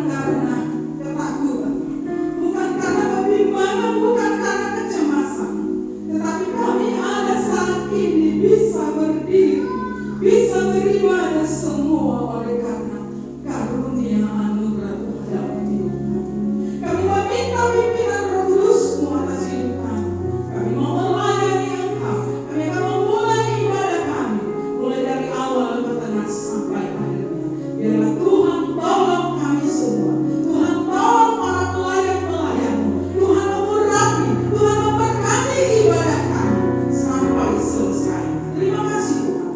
karena ketakutan, bukan karena kebimbangan, bukan karena kecemasan, tetapi kami ada saat ini bisa berdiri, bisa beribadah semua oleh karena karunia anugerah Tuhan dalam hidup kami. Kami meminta pimpinan Roh Kudus-Mu atas hidup kami. Kami mau melayani Engkau. Kami akan memulai ibadah kami, mulai dari awal ke tengah sampai akhirnya. Biarlah Tuhan tolong kami semua. Tuhan tolong para pelayan-pelayan-Mu. Tuhan mengurapi, Tuhan memberkati ibadah kami sampai selesai. Terima kasih Tuhan.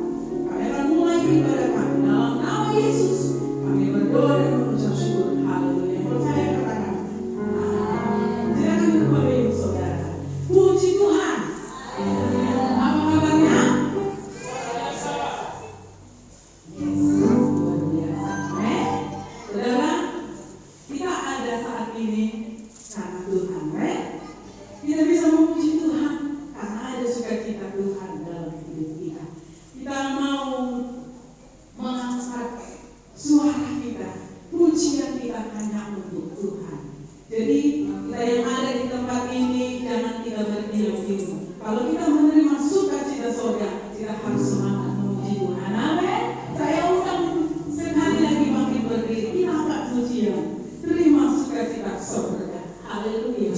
Kami akan mulai ibadah kami dalam nama Yesus. Kami berdoa dan mengucap syukur. Haleluya. Percaya katakan amin. Silakan duduk Bapak Ibu Saudara. Puji Tuhan. Apa kabarnya? Yes, luar biasa. Amin. Saudara, kita ada saat ini karena Tuhan. Amin. Kita bisa memuji Tuhan karena ada sukacita Tuhan dalam hidup kita. Kita mau mengangkat suara kita, pujian kita hanya untuk Tuhan. Jadi kita yang ada di tempat ini jangan kita berdiam-diam. Kalau kita menerima sukacita surga, kita harus semangat memuji Tuhan. Amin. Saya undang sekali lagi makin berdiri. Kita angkat pujian. Terima sukacita surga. Haleluya.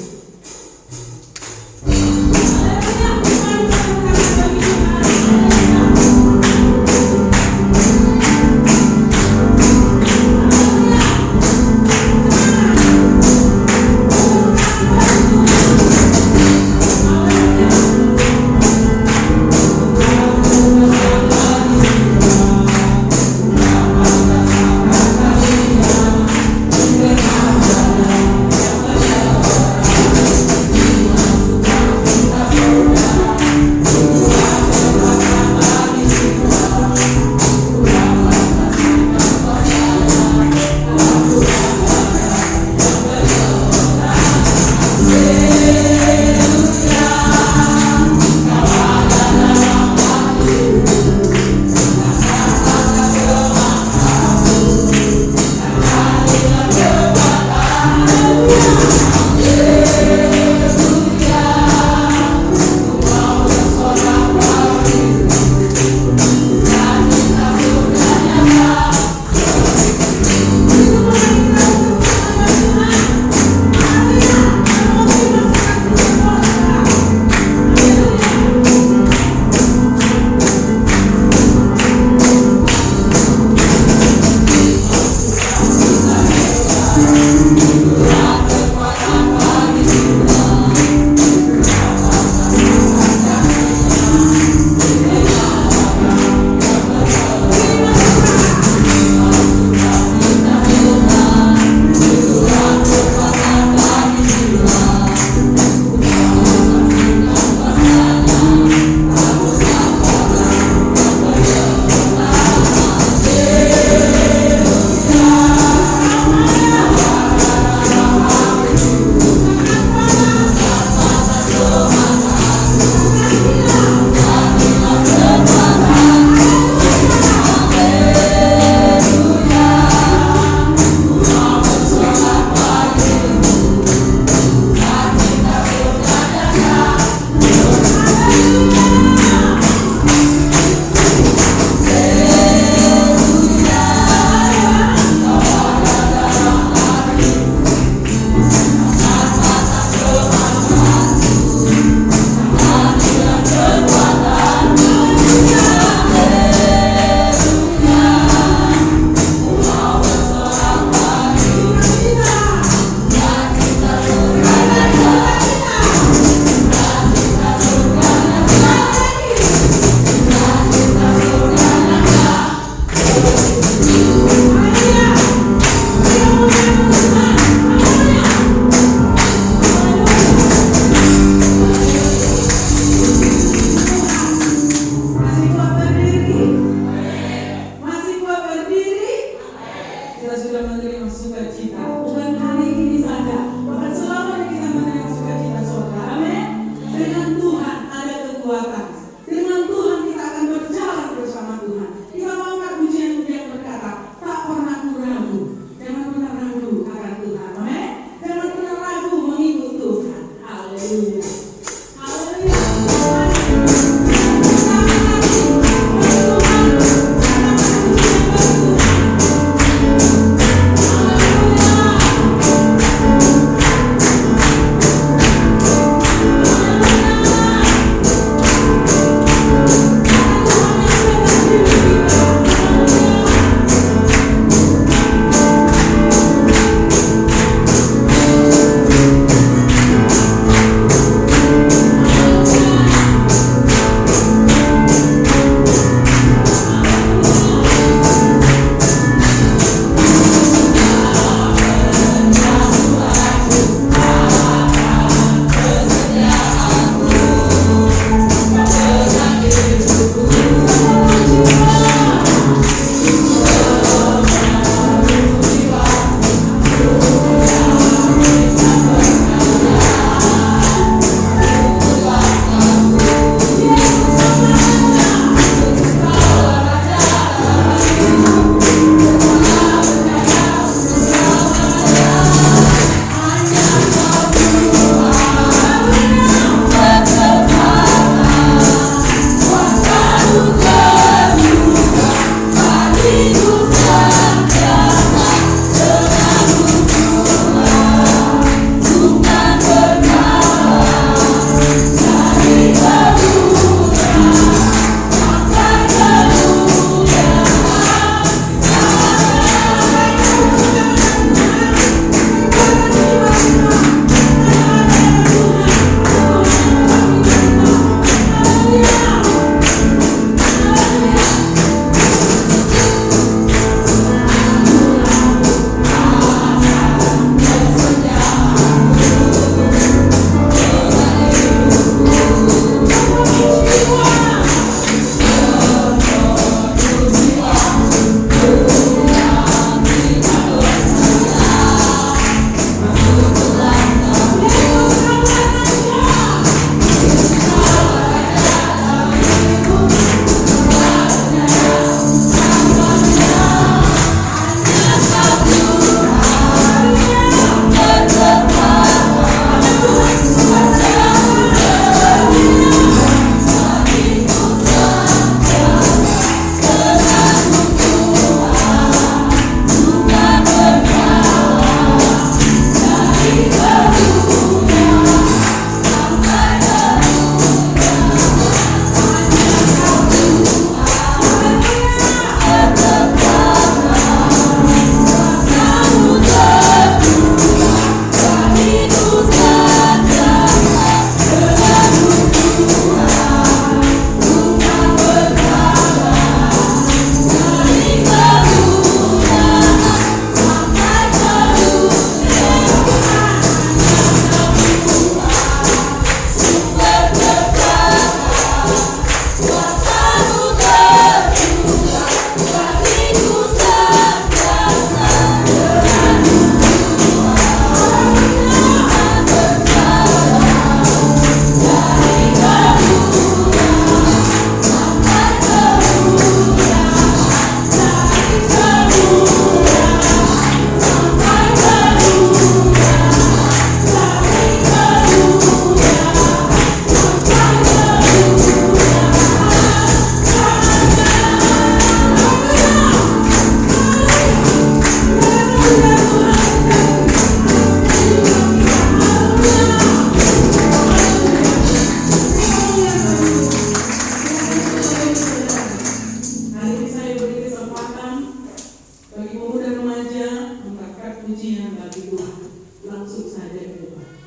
pujian bagi Tuhan. Langsung saja ke depan.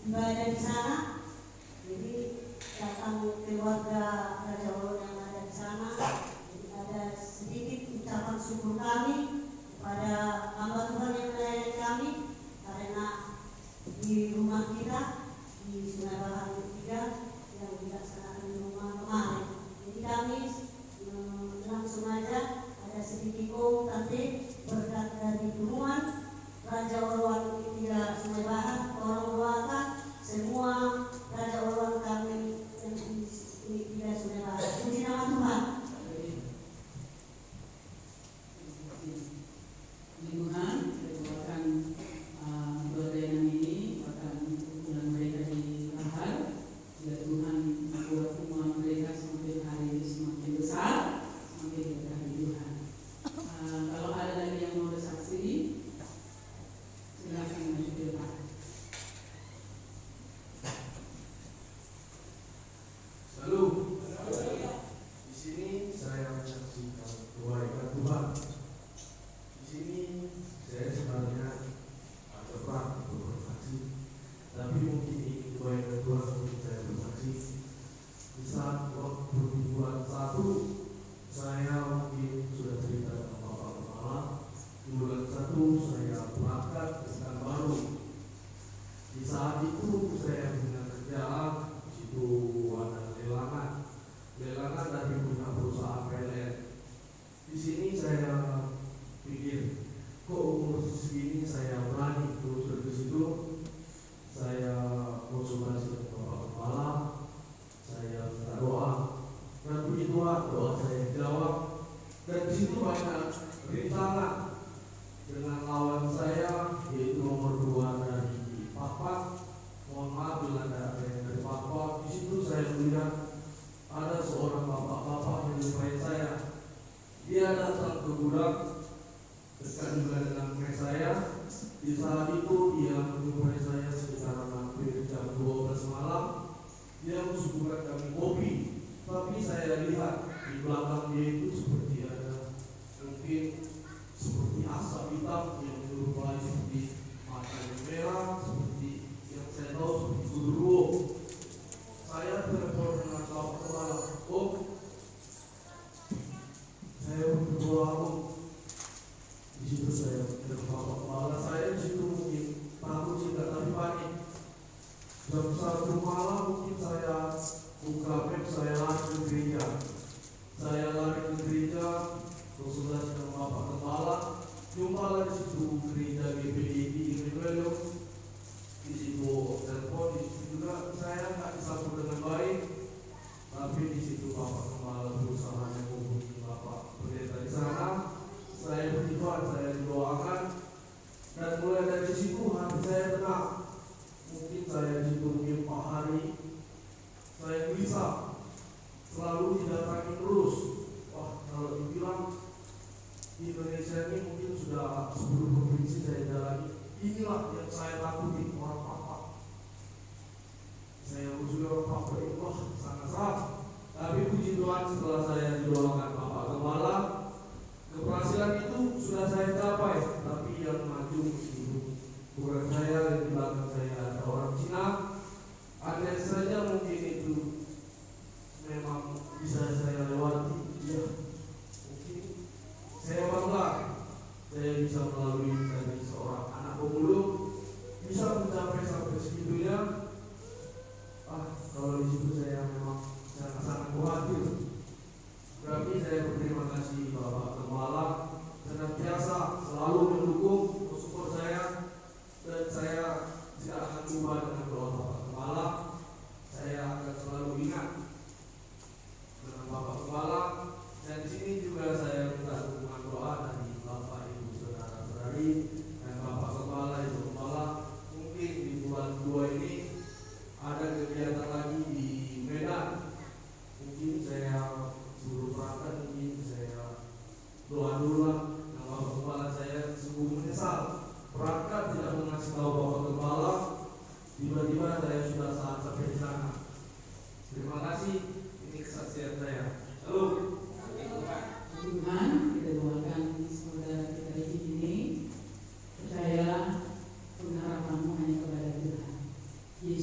ibadah di sana. Jadi datang keluarga Raja Ulun yang ada di sana. Jadi ada sedikit ucapan syukur kami kepada hamba Tuhan yang melayani kami, karena di rumah kita di Sungai Bahar 3 yang dilaksanakan di rumah kemarin. Jadi kami langsung aja ada sedikit tadi berkat dari dukungan Raja Ulun 3 Sungai Bahar, tolong doakan semua Raja Ulun kami yang di 3 Sungai Bahar. Puji nama Tuhan. Tuhan, kita doakan berdayangan ini, bahkan hubungan mereka di Bahar. Juga Tuhan membuat hubungan mereka semakin hari ini semakin besar, semakin berkah Tuhan. Kalau ada lagi yang mau bersaksi, silakan maju ke depan. Lalu di sini saya menyaksikan kebaikan Tuhan. Di sini saya sebenarnya agak berat untuk bersaksi, tapi mungkin ini kebaikan Tuhan untuk saya bersaksi. Di saat waktu di bulan 1 saya mungkin sudah cerita dengan Bapak Kepala. Di bulan 1 saya berangkat ke Pekanbaru. Di saat itu saya punya kerjaan di situ ada lelangan dari punya perusahaan PLN. Di sini saya pikir, kok umur segini saya berani terus ke situ. Saya konsultasi dengan Bapak Kepala, saya minta doa, dan puji Tuhan doa saya jawab. Dan di situ banyak rintangan dengan lawan saya, yaitu nomor 2 dari Papa. Mohon maaf bila ada yang dari Papa. Di situ saya melihat ada seorang bapak-bapak yang menyukai saya. Dia datang ke gudang dekat juga dengan rumah saya. Di saat itu dia menyukai saya sekitar hampir jam 12 malam. Dia mensuguhkan kami kopi, tapi saya lihat di belakang dia itu seperti ada mungkin seperti asap hitam yang menyerupai seperti mata yang merah, seperti yang saya tahu seperti gudruwo. Saya telepon dengan Bapak Kepala, saya berdoa, di situ saya dengan Bapak Kepala. Saya di situ mungkin takut tidak tapi panik. Jam 1 malam mungkin saya buka map, saya lari ke gereja. Saya lari ke gereja, konsultasi dengan Bapak Kepala. Jumpalah di situ gereja GPID di Rebellion. Di situ telepon, di situ juga saya tak disambut dengan baik. Tapi di situ Bapak Kepala berusaha menghubungi Bapak Pendeta di sana. Saya berdoa, saya didoakan, dan mulai dari situ hati saya tenang. Mungkin saya di situ mungkin 4 hari saya gelisah, selalu didatangi terus. Wah, kalau dibilang di Indonesia ini mungkin sudah 10 provinsi saya jalani. Inilah yang saya takuti, orang Papa. Saya usul orang Papa itu, wah sangat salah. Tapi puji Tuhan setelah saya didoakan Bapak Kepala, keberhasilan itu sudah saya capai. Tapi yang maju itu bukan saya, yang di belakang saya ada orang Cina. Andai saja mungkin itu memang bisa saya lewati, ya mungkin saya bangga saya bisa melalui dari seorang anak pemulung bisa mencapai sampai segitunya. Kalau di situ saya memang sangat-sangat khawatir. Berarti saya berterima kasih Bapak Kepala senantiasa selalu mendukung, mensupport saya, dan saya tidak akan lupa dengan doa Bapak Kepala. Saya akan selalu ingat dengan Bapak Kepala, dan di sini juga saya minta dukungan doa dari Bapak Ibu saudara-saudari dan Bapak Kepala, Ibu Kepala. Mungkin di bulan 2 ini ada kegiatan lagi di Medan. Mungkin saya suruh perangkat, mungkin saya doa dulu lah. Nah, Bapak Kepala saya sungguh menyesal perangkat tidak mengasih tahu Bapak Kepala. Tiba-tiba saya sudah saat sampai di sana. Terima kasih. Ini kesaksian saya. Halo. Tuhan, kita doakan saudara kita di sini. Percayalah pengharapanmu hanya kepada Tuhan. Yesus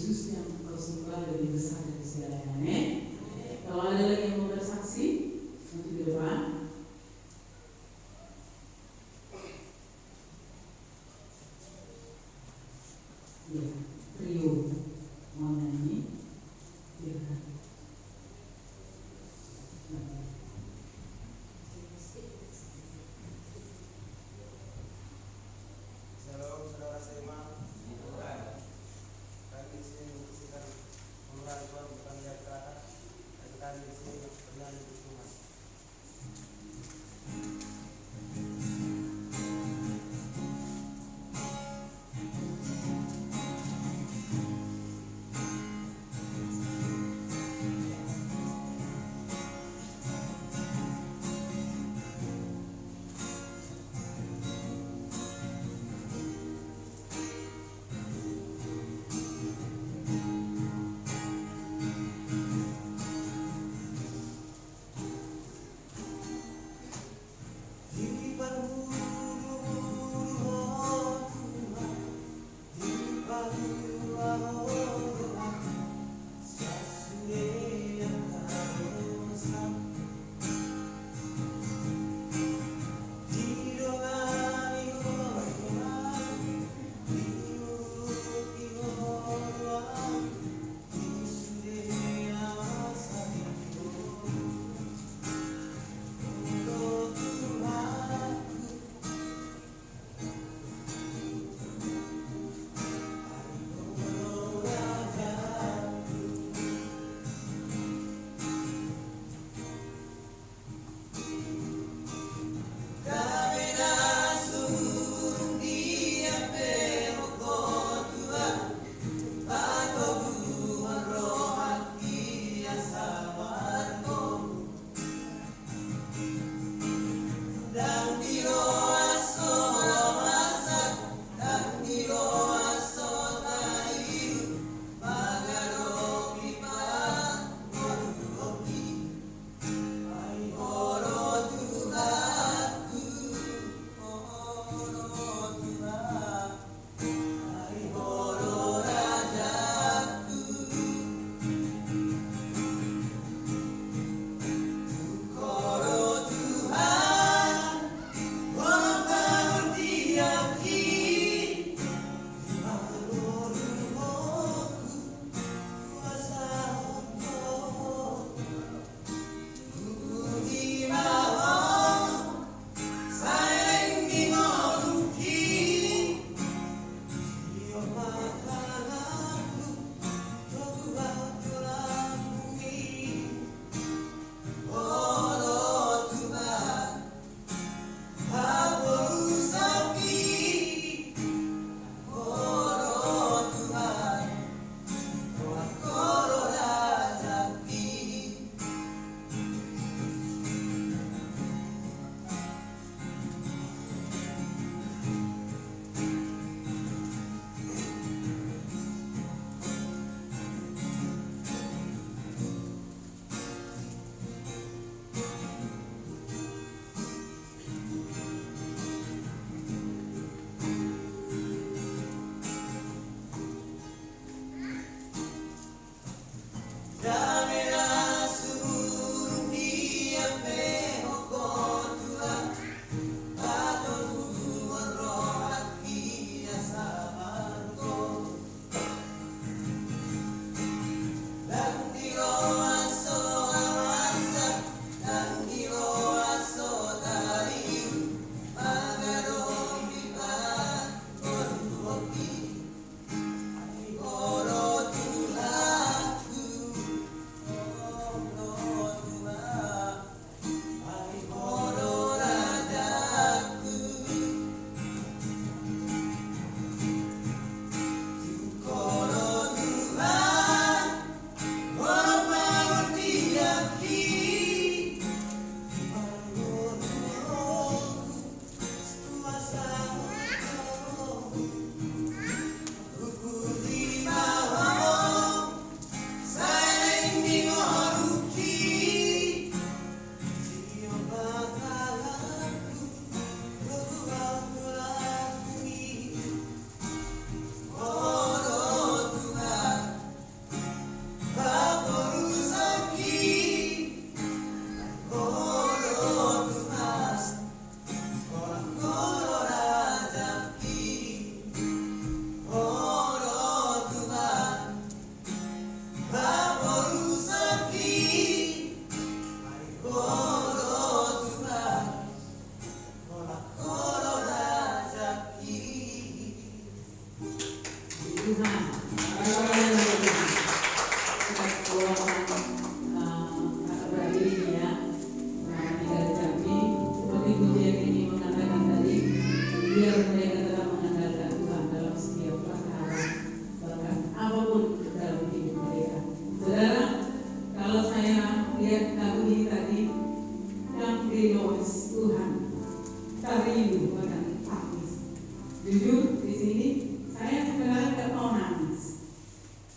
Jujur di sini saya sebenarnya nggak mau nangis,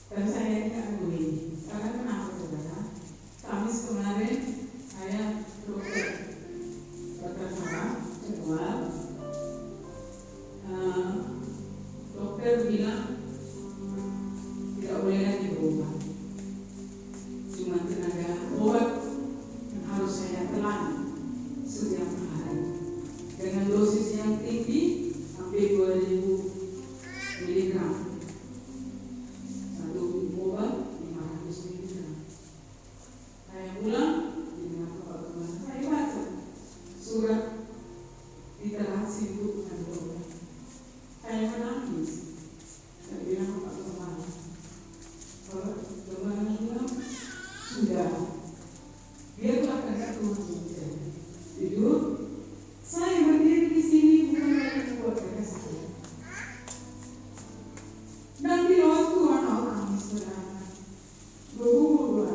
dan saya ini aku ini. Karena kenapa saudara? Kamis kemarin saya dokter saraf jadwal, dokter bilang tidak boleh lagi berobat, cuma tenaga obat yang harus saya telan setiap hari dengan dosis yang tinggi sampai 2000 miligram. Satu obat 500 miligram. Saya pulang dengan Bapak Kepala, saya baca surat literasi itu dengan obat. Saya menangis. Saya bilang Bapak Kepala, kalau kemarin bilang sudah, biarlah kehendak Tuhan terjadi. Jujur, saya berdiri di sini bukan karena buat kerja saya. Dan di luar Tuhan orang saudara bergumul.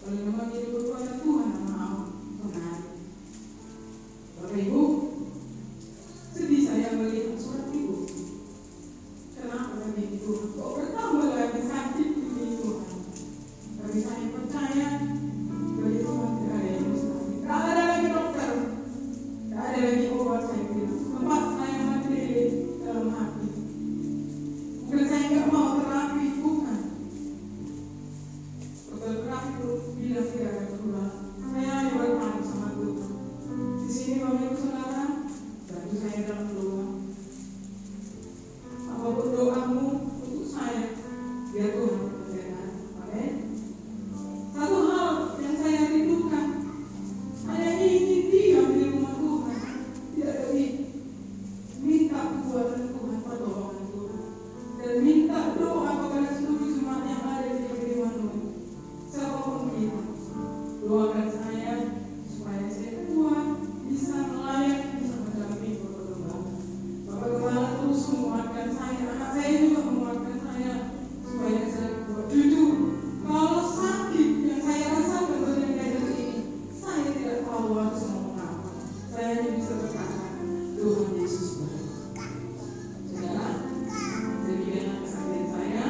Kalau memang jadi berkuasa Tuhan mau menarik. Bapak Ibu, sedih saya melihat surat Ibu. Kenapa lagi Tuhan? Kok bertambah lagi sakit ini Tuhan? Tapi saya percaya bagi Tuhan tidak ada yang mustahil. Tidak ada lagi dokter. Tidak ada lagi obat, saya bilang. Tempat saya mati dalam hati. Bukan saya nggak mau terapi, bukan. Dokter terapi itu bilang tidak ada perubahan. Saya hanya bertanya sama Tuhan. Di sini Bapak Ibu Saudara, bantu saya dalam doa. Apapun doamu untuk saya, biar Tuhan mendengar. Amin. Satu hal yang saya rindukan, saya ingin diam di rumah Tuhan, tidak lagi minta kekuatan Tuhan, pertolongan Tuhan, dan minta doa kepada seluruh jemaat yang ada di Gilimanuk. Siapapun kita, doakan saya supaya saya kuat, bisa melayani, bisa mendampingi perkembangan. Bapak Kepala terus menguatkan saya, anak saya juga menguatkan saya supaya saya kuat. Jujur, kalau sakit yang saya rasakan bagian dada ini, saya tidak tahu harus ngomong apa. Saya hanya bisa berkata, Tuhan Yesus baik. Saudara, demikianlah kesaksian saya.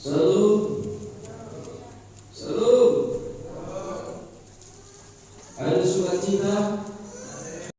Selalu